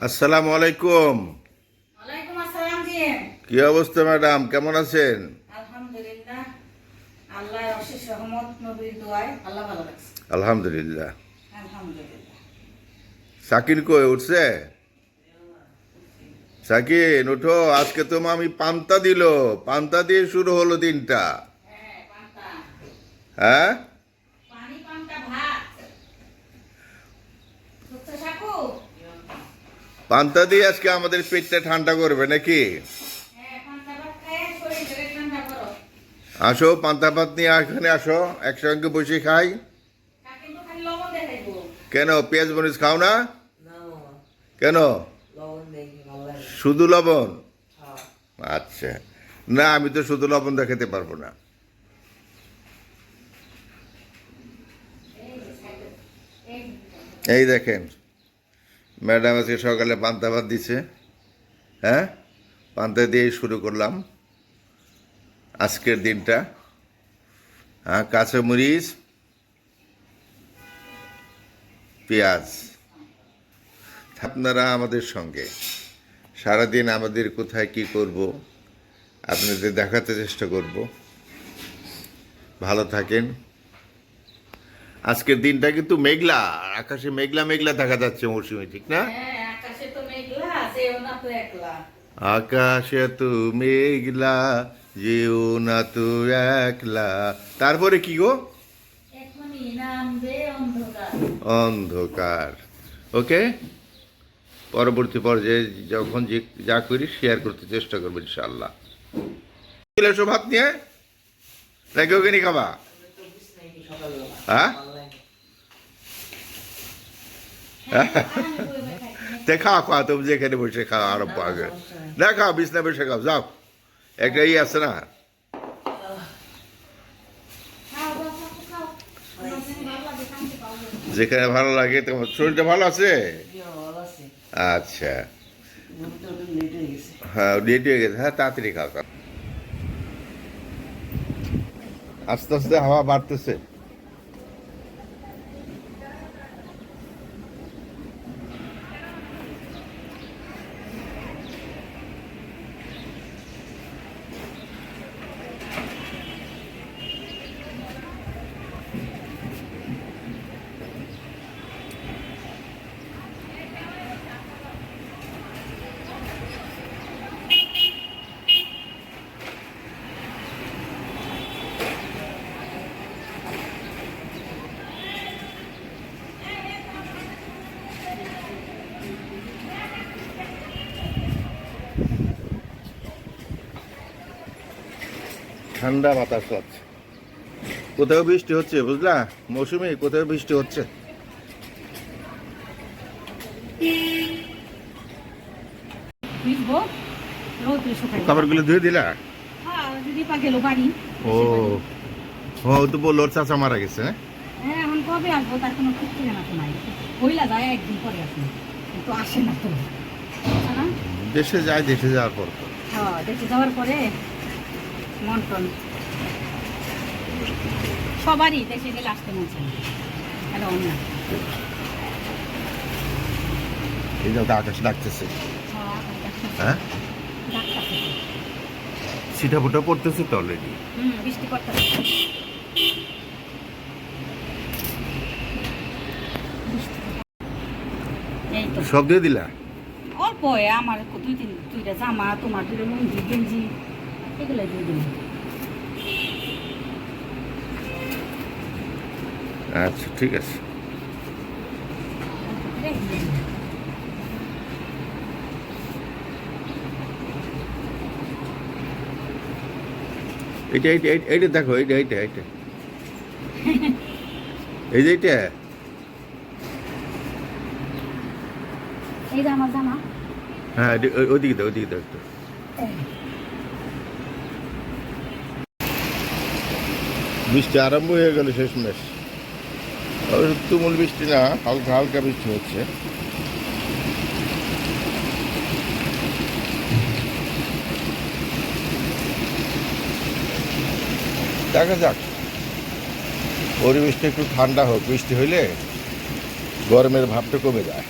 আসসালামু আলাইকুম। ওয়ালাইকুম আসসালাম জি। কি অবস্থা ম্যাডাম, কেমন আছেন? আলহামদুলিল্লাহ, আল্লাহর অশেষ রহমত, নবীর দোয়ায় আল্লাহ ভালো রাখছে। আলহামদুলিল্লাহ। আলহামদুলিল্লাহ। সাকিন কই উঠছে? সাকিন উঠো, আজকে তো মামি পান্তা দিল। পান্তা দিয়ে শুরু হলো দিনটা। হ্যাঁ, পান্তা, হ্যাঁ, পানি পান্তা ভাত। বুঝছো সাকু? পান্তা দিয়ে আজকে আমাদের পেটটা ঠান্ডা করবে নাকি? হ্যাঁ, পান্তা ভাত খেয়ে শরীরটাকে ঠান্ডা করো। আসো, পান্তা ভাত নিয়ে এখানে আসো, একসঙ্গে বসে খাই। তা কিন্তু খালি লবণ দেখাইবো। কেন, পেঁয়াজ মরিচ খাও না? না মামা, কেন? লবণ দেখি ভালো লাগে। শুধু লবণ? হ্যাঁ। আচ্ছা, না আমি তো শুধু লবণ দেখাতে পারবো না। এই যে সাকু, এই এই দেখেন, ম্যাডাম আজকে সকালে পান্তা ভাত দিছে। হ্যাঁ, পান্তা দিয়ে শুরু করলাম আজকের দিনটা। হ্যাঁ, কাঁচামরিচ, পেঁয়াজ। আপনারা আমাদের সঙ্গে সারাদিন আমাদের কোথায় কি করব আপনাদের দেখাতে চেষ্টা করব। ভালো থাকেন। আজকের দিনটা কিন্তু মেঘলা, আকাশে মেঘলা মেঘলা দেখা যাচ্ছে মৌসুমী, ঠিক না? হ্যাঁ, আকাশে তো মেঘলা, যেও না তো একলা। আকাশে তো মেঘলা, যেও না তো একলা। তারপরে কি গো? এখনই নামবে অন্ধকার। অন্ধকার। ওকে, পরবর্তী পর্যায়ে যখন যে যা করি শেয়ার করতে চেষ্টা করবো ইনশাল্লাহ। চলে এসো ভাত নিয়ে, নাকি ওকে নিয়ে খাবা? আমি তো বুঝি নাইনি সকালবেলা। হ্যাঁ, ভালো লাগে। হ্যাঁ, আমি বই বই খাই। তে খাও খাও, তুমি যেখানে বসে খাও আরম্ভ আগে। না খাও, বিছনা বসে খাও, যাও। একটা ই আছে না, খাও, বাবা, খাও। আমার যেন ভালো লাগে, শান্তি পাবো। যেখানে ভালো লাগে। তোমার শরীরটা ভালো আছে? জি মামা, ভালো আছে। আচ্ছা, ঘুমতে উঠে লেট হয়ে গেছে। হ্যাঁ রেডি হয়ে গেছে। হ্যাঁ, তাড়াতাড়ি খাও। আস্তে আস্তে হাওয়া বাড়তেছে। ঠান্ডা বাতাস হচ্ছে, কোথাও বৃষ্টি হচ্ছে, বুঝলা মৌসুমি, কোথাও বৃষ্টি হচ্ছে। ভিজবো, রোদে শুকাইবো। খাবারগুলো ধুয়ে দিলা? হ্যাঁ, যদি পা গেলো বাড়ি। ও, ও তো বললো ওর চাচা মারা গেছে, হ্যাঁ? হ্যাঁ, এখন কবে আসবো তার কোনো ঠিক ঠিকানা তো নাই। হইলা যায় একদিন পরে আসে, কিন্তু আসে না তো। বুঝছো না? দেশে যায়, দেশে যাওয়ার পর তো। হ্যাঁ, দেশে যাওয়ার পরে মন টন সবারই দেশে গেলে আসতে মন চায় না। হ্যালো অন্য এই যাও, আকাশ ডাকতেছে। হ্যাঁ, ছিটা ফুটা পড়তেছে তো অলরেডি। বৃষ্টি পড়তেছে। এই তো সব দিয়ে দিলা? অল্প আমার দুইটা জামা, তোমার দুটো লুঙ্গি গেঞ্জি, এগুলো দিয়ে দিন। আচ্ছা, ঠিক আছে। এইটা এইটা এইটা দেখো, এইটা এইটা এইটা এই যে এইটা। এই যে আমার জামা। হ্যাঁ, ওদিকে দাও, ওদিকে দাও একটু। বৃষ্টি আরম্ভ হয়ে গেল, শেষমেশ। তুমুল বৃষ্টি না, হালকা হালকা বৃষ্টি হচ্ছে। দেখা যাক, পরিবেশটা একটু ঠান্ডা হোক, বৃষ্টি হইলে গরমের ভাবটা কমে যায়।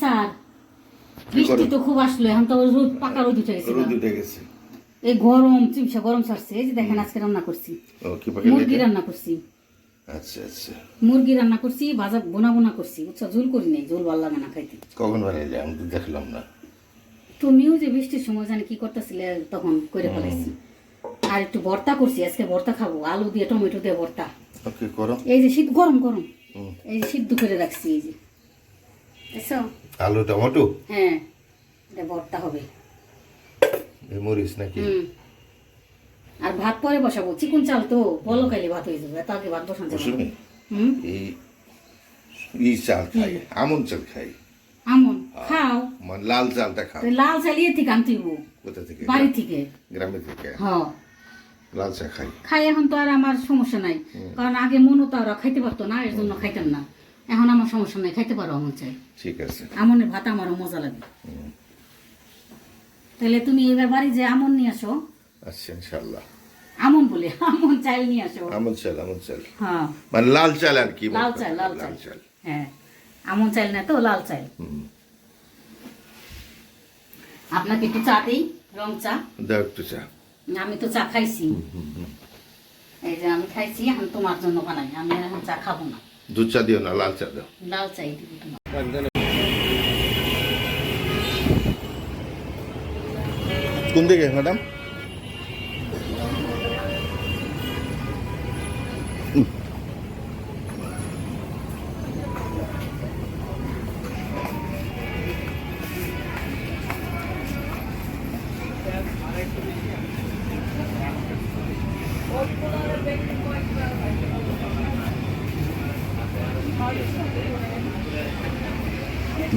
স্যার বৃষ্টি তো খুব আসলো এখন তো রোদ পাকা রোদ উঠে গেছে রোদ উঠে গেছে। এই গরম চিমসা গরম ছাড়ছে এই যে দেখেন আজকে রান্না করছি ও কি মুরগি পাখি? রান্না করছি আচ্ছা আচ্ছা। মুরগি রান্না করছি ভাজা বোনা করছি বুঝছো ঝোল করি নাই ঝোল ভালো লাগে না খাইতে কখন বানাইলে আমি তো দেখলাম না। তুমিও যে বৃষ্টির সময় জানি কি করতেছিলে তখন করে ফেলাইছি আর একটু ভর্তা করছি আজকে ভর্তা খাবো আলু দিয়ে টমেটো দিয়ে ভর্তা ওকে করো। এই যে শীত গরম গরম হুম। এই যে সিদ্ধ করে রাখছি এই যে এসো আলু টমেটো হ্যাঁ এটা ভর্তা হবে এই মরিচ নাকি? হুম আর ভাত পরে বসাবো চিকুন চাল তো বলো খাইলে ভাত হয়ে যাবে তাকে ভাত বসান যাবে মৌসুমি হুম এই চাল খাই, আমন চাল খাই, আমন খাও মানে লাল চালটা খাও। তো লাল চাল ইয়ে থেকে আনতে হইবো, কোথা থেকে? বাড়ি থেকে গ্রামে থেকে হ্যাঁ লাল চা খাই। খাই এখন তো আর আমার সমস্যা নাই কারণ আগে মনও তো ওরা খাইতে পারতো না এর জন্য খাইতাম না এখন আমার সমস্যা নাই খাইতে পারো আমন চাই ঠিক আছে। আমনের ভাত আমারও মজা লাগে তাহলে তুমি এবার বাড়ি যে আমন নিয়ে আসো আচ্ছা ইনশাআল্লাহ। আমন বলে আমন চাল নিয়ে আসো আমন চাল, আমন চাল হ্যাঁ মানে লাল চাল আর কি? লাল চাল লাল চাল হ্যাঁ আমন চাল না তো লাল চাল আপনাকে একটু চা দিই রং চা দাও একটু চা। আমি তো চা খাইছি এই যে আমি খাইছি এখন তোমার জন্য বানাই আমি এখন চা খাবো না দুধ চা দিও না, লাল চা দাও। লাল চাই দিব তোমার কোন দিকে ম্যাডাম?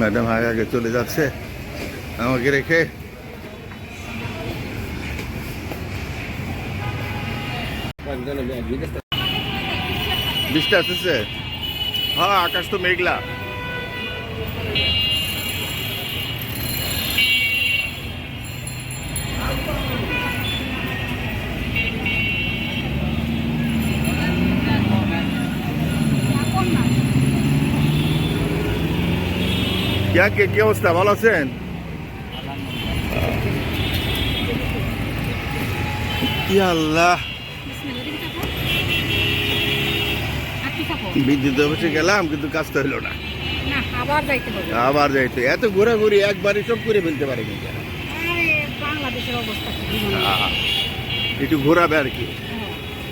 ম্যাডাম আগে আগে চলে যাচ্ছে আমাকে রেখে। বৃষ্টি আসতেছে? হ্যাঁ আকাশ তো মেঘলা। কি অবস্থা, ভালো আছেন? ইয়া আল্লাহ, বিদ্যুৎ অফিসে গেলাম কিন্তু কাজটা হইলো না। না আবার যাইতে হবে আবার যাইতে এত ঘোরাঘুরি একবারই সব করে ফেলতে পারে কিন্তু। আরে বাংলাদেশের অবস্থা কি একটু ঘোরাবে আর কি,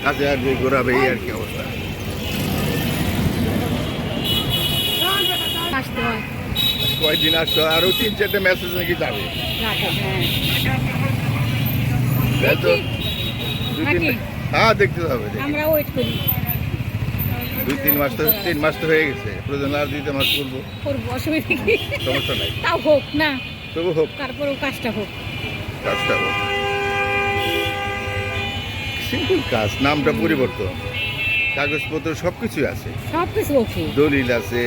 কাছে আসবে ঘোরাবে এই আর কি অবস্থা। আসতে হয় কয়েকদিন আসতো আরো 3-4টা মেসেজ নাকি যাবে। তাই তো হ্যাঁ দেখতে হবে। আমরা ওয়েট করি 2-3 মাস তো 3 মাস তো হয়ে গেছে, প্রয়োজন আর 2 মাস করবো, করবো অসুবিধা কি, সমস্যা নাই। তাও হোক না তবু হোক, তারপরেও কাজটা হোক। কাজটা হোক, সিম্পল কাজ, নামটা পরিবর্তন, কাগজপত্র সবকিছু আছে, সবকিছু ওকে, দলিল আছে,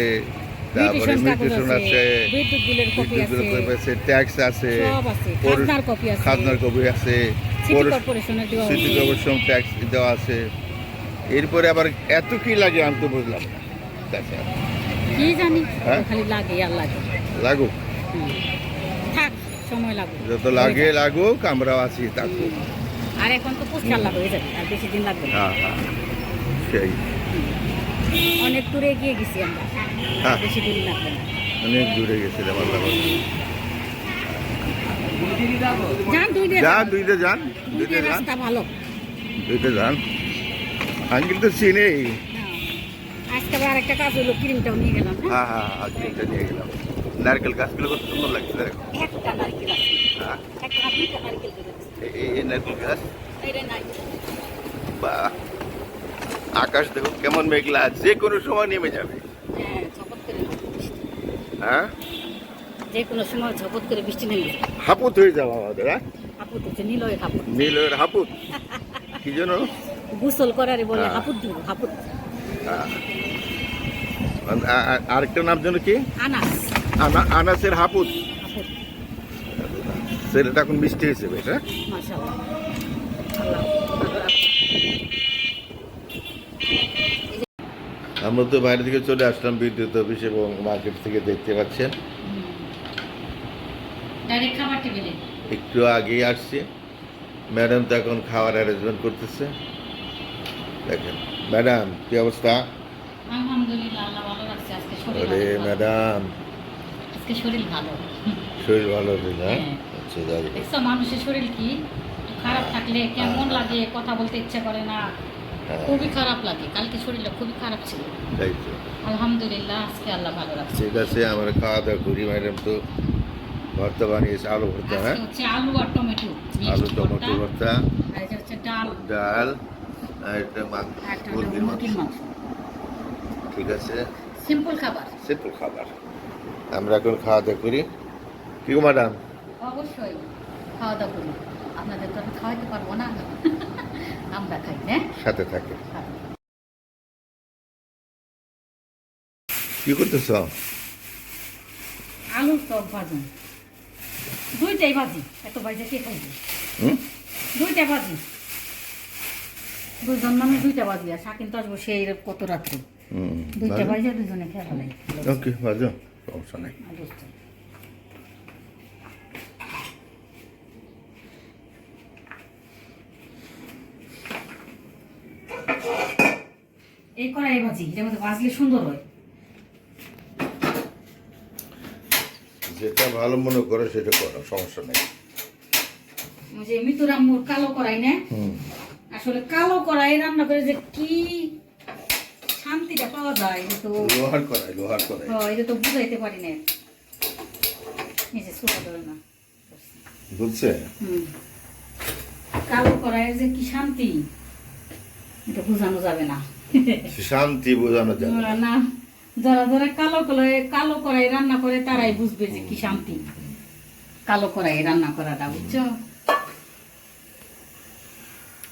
তারপরে মিউটেশন আছে, বিদ্যুৎ বিলের কপি আছে, ট্যাক্স আছে, সব আছে, খাজনার কপি আছে, খাজনার কপি আছে, সিটি কর্পোরেশনের দেওয়া সিটি কর্পোরেশন ট্যাক্স দেওয়া আছে। এরপরে আবার এত কি লাগে আমি তো বুঝলাম না। তাছাড়া কি জানি হ্যাঁ? খালি লাগে আর লাগে, লাগুক, থাক সময় লাগুক, যত লাগে লাগুক, আমরাও আছি থাকুক। আর এখন তো পুষ্কাল্লা হয়ে যাবে, আর বেশি দিন লাগবে না। হ্যাঁ হ্যাঁ সেই অনেক দূরে এগিয়ে গেছি আমরা, হ্যাঁ বেশি দিন লাগবে না। অনেক দূরে গেছিলাম আল্লাহ। যান দুই দিন, যান দুইটা যান, দুইটা যান, রাস্তা ভালো। দুইটা যান। আঙ্কিল তো চিনেই। আজকে আবার আরেকটা কাজ হলো, ক্রিমটাও নিয়ে গেলাম। হ্যাঁ হ্যাঁ আঙ্কিলটা নিয়ে গেলাম। নারকেল গাছগুলো কত সুন্দর লাগছে দেখো। একটা নারকেল আছে, হ্যাঁ একটা হাত দুইটা নারকেল বেরোচ্ছে, এই নারকেল গাছ, এটা নাই। বা আকাশ দেখো কেমন মেঘলা, যে কোনো সময় নেমে যাবে। হ্যাঁ ঝপট করে নামবে বৃষ্টি, হ্যাঁ যে কোনো সময় ঝপট করে বৃষ্টি নেমে যাবে। হাপুত হয়ে যাবো আমাদের। হ্যাঁ হাপুত হচ্ছে নীলয় হাপুত, নীলের হাপুত কি যেন গোসল করারে বলে হ্যাঁ। হাপুত দিব, হাপুত। আরেকটা নাম যেন কি, আনাস, আনাসের হাপুত। হাপুত, ছেলেটা এখন মিষ্টি হয়েছে বেশ। হ্যাঁ মাশাআল্লাহ। আল্লাহ আমরা তো বাইরে থেকে চলে আসলাম বিদ্যুৎ অফিস এবং মার্কেট থেকে, দেখতে পাচ্ছেন গেলেন? একটু আগেই আসছি। ম্যাডাম তো এখন খাওয়ার অ্যারেঞ্জমেন্ট করতেছে। দেখেন ম্যাডাম কি অবস্থা? আলহামদুলিল্লাহ, আল্লাহ ভালো রাখছে। আজকে শরীর আরে অনেক ভালো। ম্যাডাম, আজকে শরীর ভালো। শরীর ভালো আছে না? হ্যাঁ। আচ্ছা যাই হোক। দেখছো মানুষের শরীর কি খারাপ থাকলে কেমন লাগে, কথা বলতে ইচ্ছা করে না, হ্যাঁ, খুবই খারাপ লাগে। কালকে শরীরটা খুবই খারাপ ছিল। তাই তো। আলহামদুলিল্লাহ আজকে আল্লাহ ভালো রাখছে। ঠিক আছে, আমরা খাওয়া দাওয়া করি। ম্যাডাম তো ভর্তা বানিয়েছে, আলু ভর্তা। আজকে হ্যাঁ, হচ্ছে আলু আর টমেটো আলু মিক্সড টমেটো ভর্তা, ভর্তা, আর এটা হচ্ছে ডাল, ডাল, আর একটা আর একটা হলো মুরগির মাংস। মুরগির মাংস। ঠিক আছে, সিম্পল খাবার। সিম্পল খাবার। আমরা এখন খাওয়া দাওয়া করি। কি গো ম্যাডাম? অবশ্যই খাওয়া দাওয়া করি। আপনাদের তো আমি খাওয়াইতে পারবো না, আমরা খাই। হ্যাঁ, সাথে থাকে। কি করতেছ? আলুর চপ ভাজুন, দুইটাই ভাজি। এত ভাজা কে খাইবে? হুম, দুইটা ভাজি, দুইজন মানুষ দুইটা ভাজি। আর শাকিন তো আসবো সেই কত রাত্রে, দুইটা ভাজা দুজনে খেয়ে ফেলাই। ওকে, বাজো, সমস্যা নেই। আলুর চপ। এই কড়াই ভাজি, এটার মধ্যে ভাজলে সুন্দর হয়। যেটা ভালো মনে করো সেটা করো, সমস্যা নেই। ওই যে মিতুর আম্মুর কালো কড়াই না, হুম, আসলে কালো কড়াই রান্না করে যে কি শান্তিটা পাওয়া যায়, এটা তো লোহার করাই, লোহার করাই। এটা তো বুঝাইতে পারি না। এই যে ছোট ধরে না, বুঝছে? কালো কড়াইয়ের যে কি শান্তি, এটা বোঝানো যাবে না। শান্তি বোঝানো যাবে না। না, যারা যারা কালো কড়াই রান্না করে তারাই বুঝবে যে কি শান্তি কালো কড়াই রান্না করাটা, বুঝছো?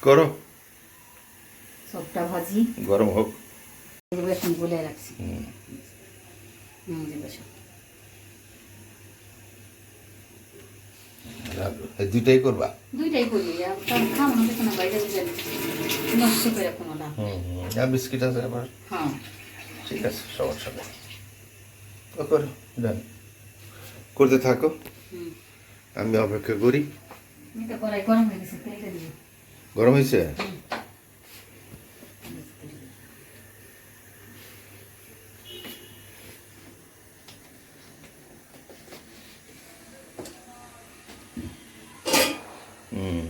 করো, সবটা ভাজি গরম হোক। বেসন গুলে রাখছি। হুম, যে বেসন রাখো। এই দুইটাই করবা? দুইটাই করি, আর কারণ খাবো না বেসন বাইরে বুঝে নষ্ট করে কোনো লাভ। আর বিস্কিট আছে আবার? হ্যাঁ, ঠিক আছে, সমস্যা নেই। ও করো, ডান। করতে থাকো, হুম। আমি অপেক্ষা করি। এটা কড়াই গরম হয়ে গেছে, তেলটা দিব। গরম হয়েছে? হুম,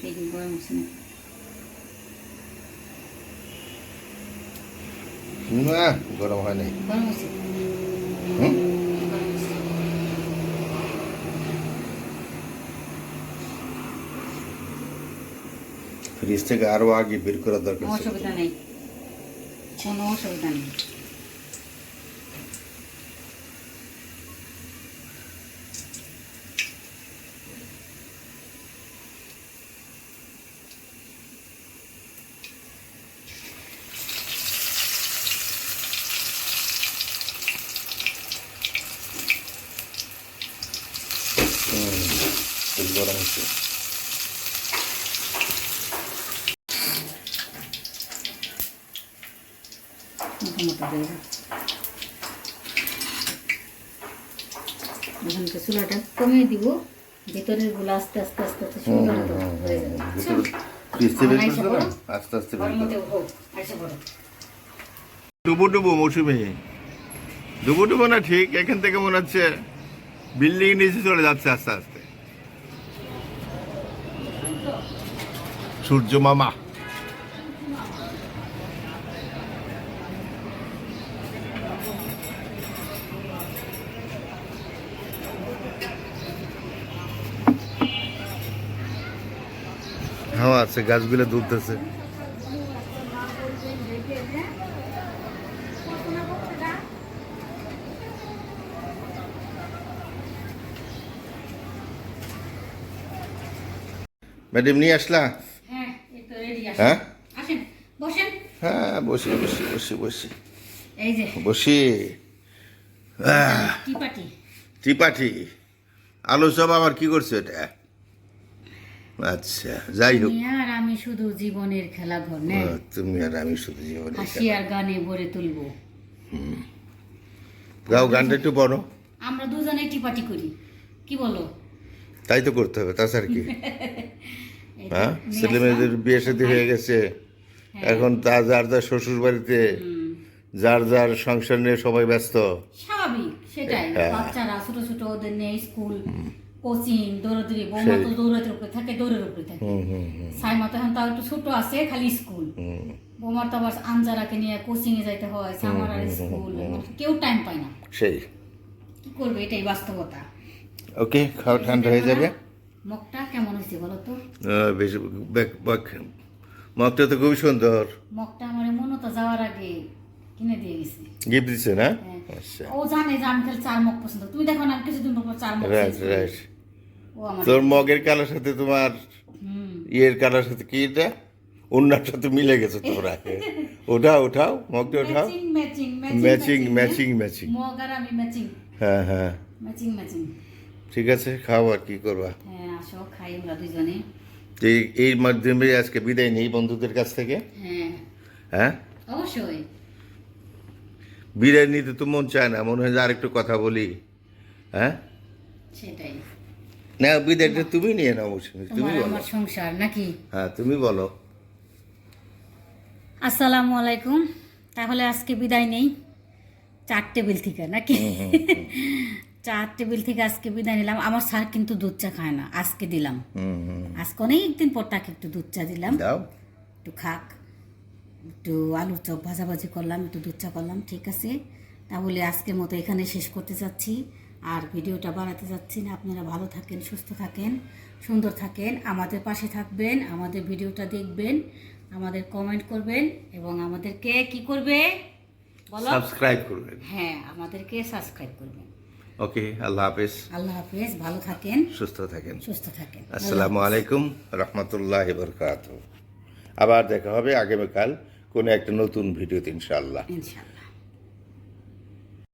দেখি গরম হচ্ছে না। না গরম হয় নাই। গরম হচ্ছে, হুম, গরম হচ্ছে। ফ্রিজ থেকে আরো আগে বের করার দরকার ছিল। অসুবিধা নেই, কোনো অসুবিধা নেই। তেল গরম হচ্ছে। মোটামুটি হয়ে যাবে। এখানকার চুলাটা কমিয়ে দিব, ভিতরের গুলো আস্তে আস্তে আস্তে আস্তে সুন্দর মতো হয়ে যাবে। ভিতরে ফ্রিজ থেকে বের করছো না? আস্তে আস্তে বের গরম করো। মতো হোক, আইসা পড়ো। ডুবো ডুবো মৌসুমি, ডুবো ডুবো না ঠিক, এখান থেকে মনে হচ্ছে বিল্ডিং নিচে চলে যাচ্ছে আস্তে আস্তে। সূর্য মামা, হাওয়া আছে, গাছগুলো দুলতেছে। ম্যাডাম নিয়ে আসলা? হ্যাঁ, এই তো রেডি। হ্যাঁ? আসেন, বসেন। হ্যাঁ, বসি বসি বসি বসি এই যে বসি। টিপাটি, ত্রিপাঠি আলু সব আবার কি করছে এটা? আচ্ছা যাই হোক, তুমি আর আমি শুধু জীবনের খেলাঘর না, তুমি আর আমি শুধু জীবনে হাসি আর গানে ভরে তুলবো। গাও, গানটা একটু বলো। আমরা দুজনে টিপাটি করি, কি বলো? তাই তো করতে হবে, তাছাড়া কি? এই হ্যাঁ, নিয়ে ছেলে আসলাম। মেয়েদের বিয়ে শাদী হয়ে গেছে, এখন তা যার যার শ্বশুর বাড়িতে যার যার সংসার নিয়ে সবাই ব্যস্ত। স্বাভাবিক, সেটাই। হ্যাঁ। বাচ্চারা ছোট ছোট, ওদের নিয়ে স্কুল, কোচিং, দৌড়াদৌড়ি। বৌমা তো দৌড়াতে উপরে থাকে, দৌড়ের উপরে থাকে। সাইমা তো এখন তাও একটু ছোট আছে, খালি স্কুল। বৌমার তো আবার আঞ্জারাকে নিয়ে কোচিং এ যাইতে হয়, সামার আর স্কুল, কেউ টাইম পায় না। সেই কি করবে, এটাই বাস্তবতা। ওকে, খাওয়া ঠান্ডা হয়ে যাবে। মগটা কেমন হয়েছে বলো তো? বেশি মগটা তো খুবই সুন্দর, মগটা আমার মনতা যাওয়ার আগে কিনে দিয়ে গেছে। গিফট দিচ্ছে না? হ্যাঁ। আচ্ছা, ও জানে যে আমি খালি 4 মগ পছন্দ। তুমি দেখো না, আমি কিছুদিন পর 4 মগ রাইট খেয়েছি। রাইট। ও আমার তোর মগের কালার সাথে তোমার ইয়ের কালার সাথে কি এটা ওনার সাথে মিলে গেছে তোমরা। ওঠাও উঠাও, মগটা উঠাও। Matching matching matching matching matching. Mug আর আমি ম্যাচিং হ্যাঁ হ্যাঁ, ম্যাচিং ম্যাচিং। ঠিক আছে, খাও আর কি করবা। হ্যাঁ, আসো খাই আমরা দুজনে। এই মাধ্যমে আজকে বিদায় নেই বন্ধুদের কাছ থেকে। হ্যাঁ, হ্যাঁ, অবশ্যই। বিদায় নিতে তো মন চায় না, মনে হয় যে আরেকটু কথা বলি। হ্যাঁ, সেটাই। না, বিদায়টা তুমি নিয়ে নাও মৌসুমি, তুমি তোমার বলো। আমার সংসার নাকি? হ্যাঁ, তুমি বলো। আসসালামু আলাইকুম। তাহলে আজকে বিদায় নেই 4 টেবিল থেকে নাকি? 4 টেবিল থেকে আজকে বিদায় নিলাম। আমার স্যার কিন্তু দুধ চা খায় না, আজকে দিলাম। আজকে অনেকদিন পর তাকে একটু দুধ চা দিলাম, দাও। একটু খাক। একটু আলুর চপ ভাজাভাজি করলাম, একটু দুধ চা করলাম, ঠিক আছে। তাহলে আজকের মতো এখানে শেষ করতে যাচ্ছি, আর ভিডিওটা বাড়াতে যাচ্ছি না। আপনারা ভালো থাকেন, সুস্থ থাকেন, সুন্দর থাকেন, আমাদের পাশে থাকবেন, আমাদের ভিডিওটা দেখবেন, আমাদের কমেন্ট করবেন, এবং আমাদেরকে কি করবে বলো? সাবস্ক্রাইব করবেন। হ্যাঁ, আমাদেরকে সাবস্ক্রাইব করবেন। ওকে, আল্লাহ হাফেজ, আল্লাহ হাফেজ, ভালো থাকেন, সুস্থ থাকেন। সুস্থ থাকেন। আসসালামু আলাইকুম রহমতুল্লাহ বরকাত। আবার দেখা হবে আগামীকাল কোনো একটা নতুন ভিডিওতে ইনশাআল্লাহ। ইনশাআল্লাহ।